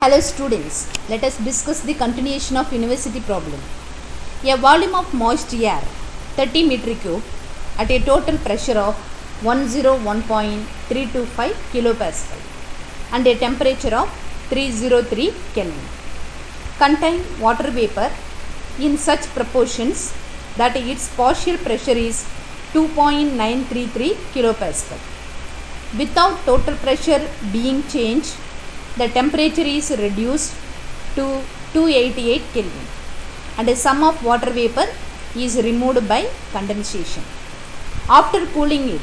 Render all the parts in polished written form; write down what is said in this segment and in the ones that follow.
Hello students, let us discuss the continuation of university problem. A volume of moist air 30 meter cube at a total pressure of 101.325 kilopascal and a temperature of 303 Kelvin contain water vapor in such proportions that its partial pressure is 2.933 kilopascal. Without total pressure being changed, the temperature is reduced to 288 Kelvin and a sum of water vapor is removed by condensation. After cooling it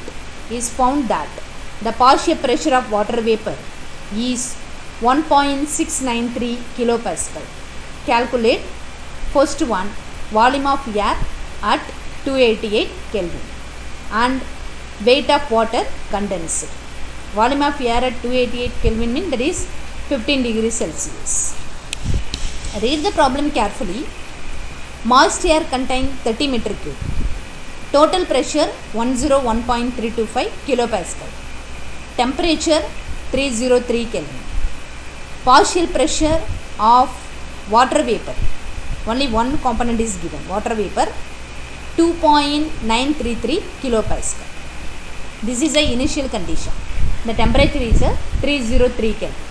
is found that the partial pressure of water vapor is 1.693 kilopascal. Calculate first one, volume of air at 288 Kelvin and weight of water condensed. Volume of air at 288 Kelvin means that is 15 degrees Celsius. Read the problem carefully. Moist air contains 30 meter cube. Total pressure 101.325 kilopascal. Temperature 303 Kelvin. Partial pressure of water vapor. Only one component is given. Water vapor 2.933 kilopascal. This is the initial condition. The temperature is 303 Kelvin.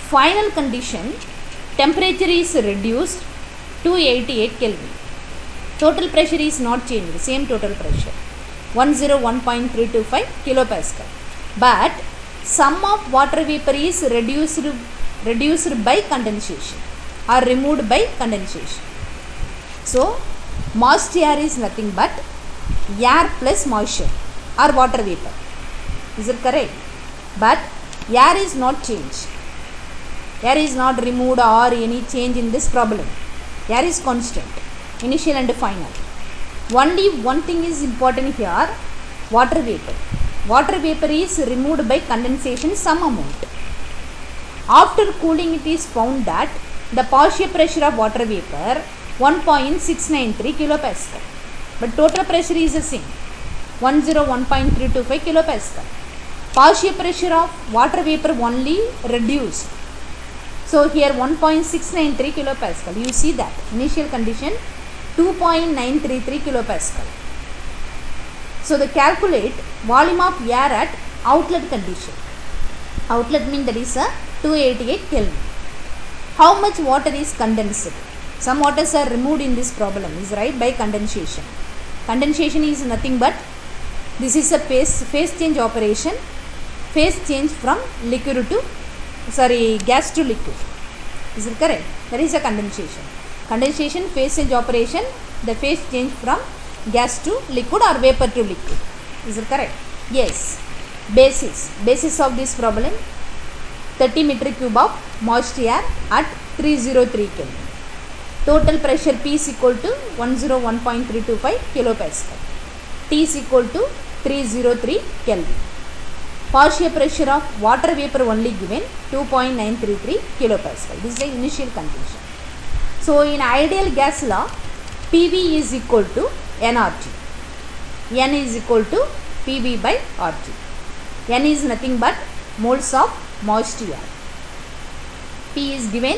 Final condition, temperature is reduced to 88 Kelvin. Total pressure is not changed, same total pressure 101.325 kilopascal. But sum of water vapor is reduced by condensation or removed by condensation. So moist air is nothing but air plus moisture or water vapor. Is it correct? But air is not changed. Air is not removed or any change in this problem. Air is constant, initial and final. Only one thing is important here, water vapor. Water vapor is removed by condensation some amount. After cooling it is found that the partial pressure of water vapor 1.693 kilopascal. But total pressure is the same, 101.325 kilopascal. Partial pressure of water vapor only reduced. So here 1.693 kilopascal. You see that initial condition 2.933 kilopascal. So the calculate volume of air at outlet condition. Outlet means that is 288 Kelvin. How much water is condensed? Some waters are removed in this problem, is right, by condensation. Condensation is nothing but this is a phase change operation. Phase change from gas to liquid. Is it correct? That is a condensation. Condensation phase change operation, the phase change from gas to liquid or vapor to liquid. Is it correct? Yes. Basis of this problem, 30 meter cube of moist air at 303 Kelvin. Total pressure P is equal to 101.325 kilopascal. T is equal to 303 Kelvin. Partial pressure of water vapor only given 2.933 kilopascal. This is the initial condition. So in ideal gas law, PV is equal to nRT. N is equal to PV by RT. N is nothing but moles of moist air. P is given.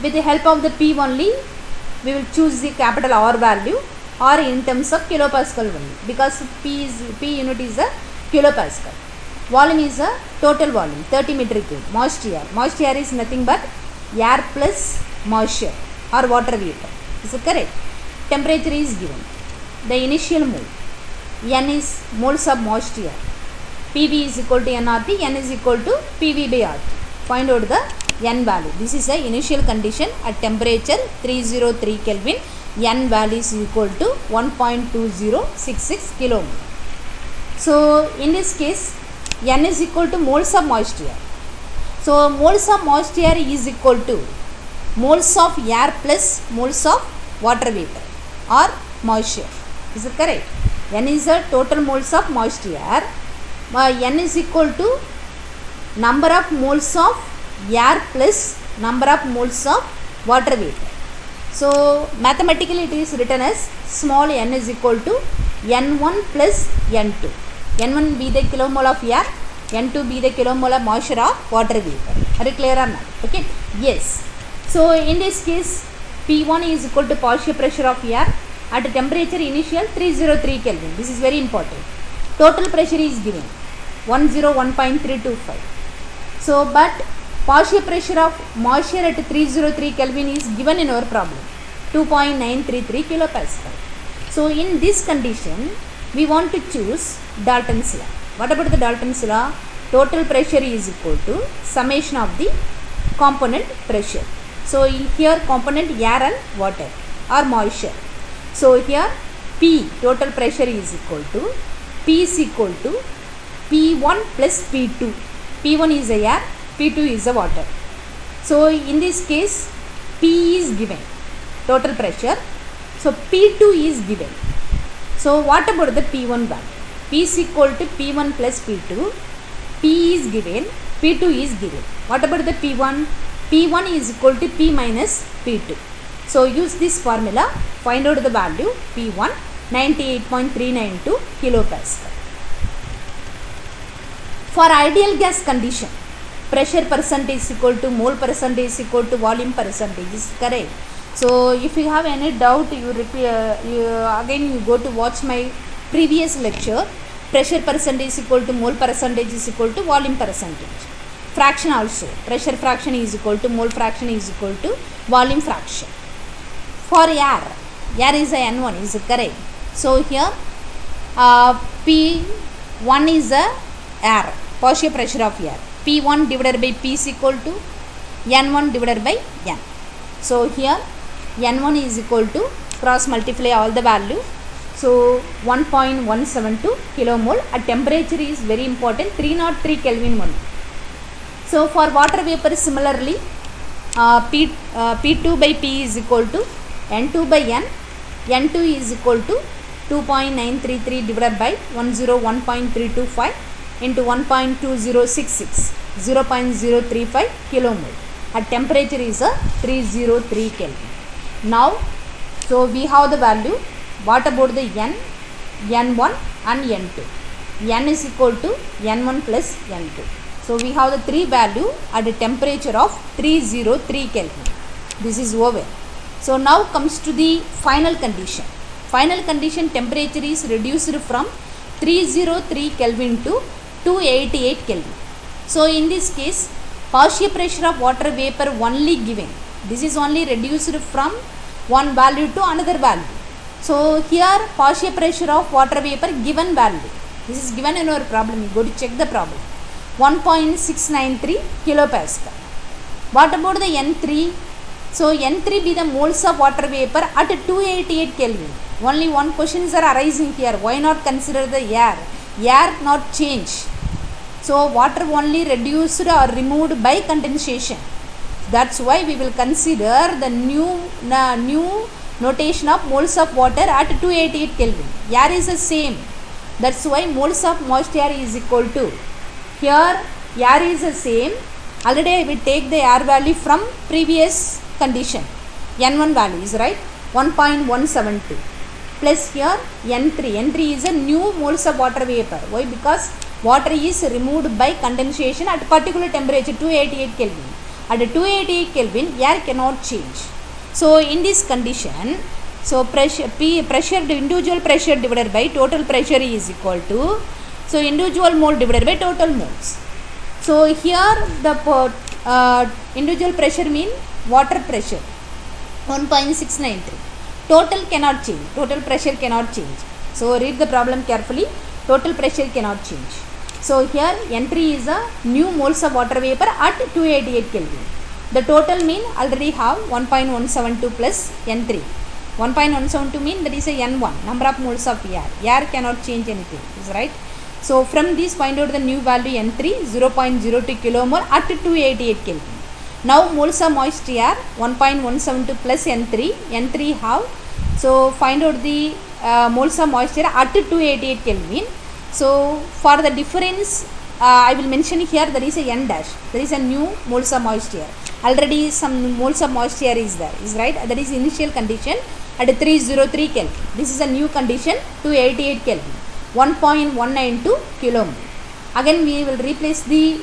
With the help of the P only, we will choose the capital R value or in terms of kilopascal only, because P unit is a kilopascal. Volume is a total volume 30 meter cube. Moist air. Moist air is nothing but air plus moisture or water vapor. Is it correct? Temperature is given. The initial mole. N is moles of moist air. PV is equal to nRT. N is equal to PV by RT. Find out the N value. This is the initial condition at temperature 303 Kelvin. N value is equal to 1.2066 kilomole. So in this case, N is equal to moles of moist air. So moles of moist air is equal to moles of air plus moles of water vapor or moisture. Is it correct? N is the total moles of moist air. N is equal to number of moles of air plus number of moles of water vapor. So mathematically it is written as small n is equal to N1 plus N2. N1 be the kilomole of air, N2 be the kilomolar moisture of water vapor. Are you clear or not? Okay. Yes. So in this case, P1 is equal to partial pressure of air at temperature initial 303 Kelvin. This is very important. Total pressure is given 101.325. So but partial pressure of moisture at 303 Kelvin is given in our problem, 2.933 kilopascal. So in this condition, we want to choose Dalton's law. What about the Dalton's law? Total pressure is equal to summation of the component pressure. So here component air and water or moisture. So here P, total pressure, is equal to P is equal to P1 plus P2. P1 is the air, P2 is the water. So in this case, P is given, total pressure. So P2 is given. So what about the P1 value? P is equal to P1 plus P2. P is given, P2 is given. What about the P1? P1 is equal to P minus P2. So use this formula, find out the value P1, 98.392 kilopascal. For ideal gas condition, pressure percentage is equal to mole percentage is equal to volume percentage. Is correct. So if you have any doubt, again you go to watch my previous lecture. Pressure percentage is equal to mole percentage is equal to volume percentage. Fraction also, pressure fraction is equal to mole fraction is equal to volume fraction. For air is a N1, is correct. So here P1 is the air, partial pressure of air. P1 divided by P is equal to N1 divided by N. So here N1 is equal to, cross multiply all the value. So 1.172 kilomole at temperature is very important, 303 Kelvin only. So for water vapor similarly, P2 by P is equal to N2 by N. N2 is equal to 2.933 divided by 101.325 into 1.2066, 0.035 kilomole. At temperature is a 303 Kelvin. Now, so we have the value. What about the N, N1 and N2? N is equal to N1 plus N2. So we have the three value at a temperature of 303 Kelvin. This is over. So now comes to the final condition. Final condition, temperature is reduced from 303 Kelvin to 288 Kelvin. So in this case, partial pressure of water vapor only given. This is only reduced from one value to another value. So here partial pressure of water vapor given value. This is given in our problem. You go to check the problem. 1.693 kilopascal. What about the N3? So N3 be the moles of water vapor at 288 Kelvin. Only one questions are arising here. Why not consider the air? Air not change. So water only reduced or removed by condensation. That's why we will consider the new notation of moles of water at 288 Kelvin. Air is the same. That's why moles of moisture is equal to, here air is the same. Already I will take the air value from previous condition. N1 value is right, 1.172 plus here N3. N3 is a new moles of water vapor. Why? Because water is removed by condensation at particular temperature 288 Kelvin. At 288 Kelvin, air cannot change. So in this condition, so individual pressure divided by total pressure is equal to, so individual mole divided by total moles. So here the individual pressure mean water pressure 1.693. Total cannot change. Total pressure cannot change. So read the problem carefully. Total pressure cannot change. So here N3 is a new moles of water vapor at 288 Kelvin. The total mean already have 1.172 plus N3. 1.172 mean that is a N1, number of moles of air. Air cannot change anything, is right. So from this find out the new value N3, 0.02 kilomole at 288 Kelvin. Now moles of moist air 1.172 plus N3. N3 have, so find out the moles of moisture at 288 Kelvin. So for the difference, I will mention here there is a N dash. There is a new moles of moisture. Already some moles of moisture is there, is right. That is initial condition at 303 Kelvin. This is a new condition 288 Kelvin. 1.192 kilomole. Again we will replace the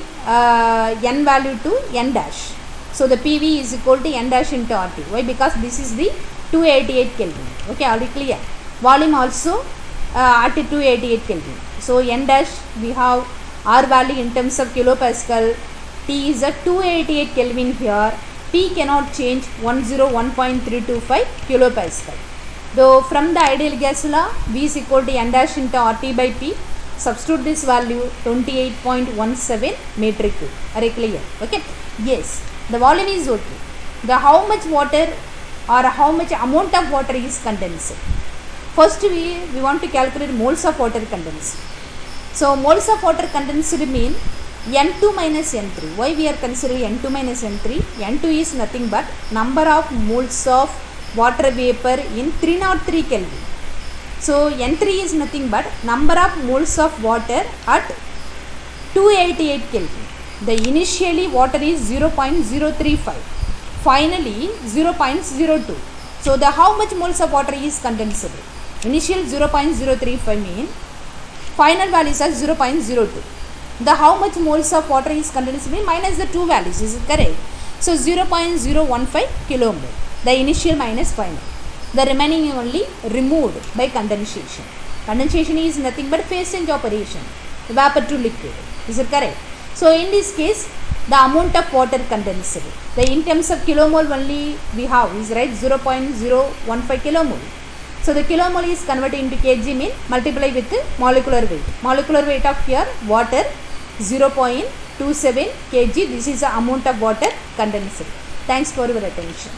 n value to n dash. So the PV is equal to n dash into RT. Why? Because this is the 288 Kelvin. Okay, already clear. Volume also at 288 Kelvin. So n dash we have R value in terms of kilopascal. T is at 288 Kelvin here. P cannot change, 101.325 kilopascal. Though from the ideal gas law, V is equal to n dash into RT by P. Substitute this value 28.17 metric cube. Are you clear? Okay. Yes. The volume is okay. The how much water or how much amount of water is condensed. First we want to calculate moles of water condensed. So moles of water condensed mean N2 minus N3. Why we are considering N2 minus N3? N2 is nothing but number of moles of water vapor in 303 Kelvin. So N3 is nothing but number of moles of water at 288 Kelvin. The initially water is 0.035. Finally 0.02. So the how much moles of water is condensed? Initial 0.035 mean final values are 0.02. The how much moles of water is condensed mean minus the two values. Is it correct? So 0.015 kilomole. The initial minus final. The remaining only removed by condensation. Condensation is nothing but phase change operation. Vapor to liquid. Is it correct? So in this case, the amount of water condensed. The in terms of kilomole only we have is right 0.015 kilomole. So the kilomole is converted into kg mean multiply with the molecular weight. Molecular weight of here water 0.27 kg. This is the amount of water condensed. Thanks for your attention.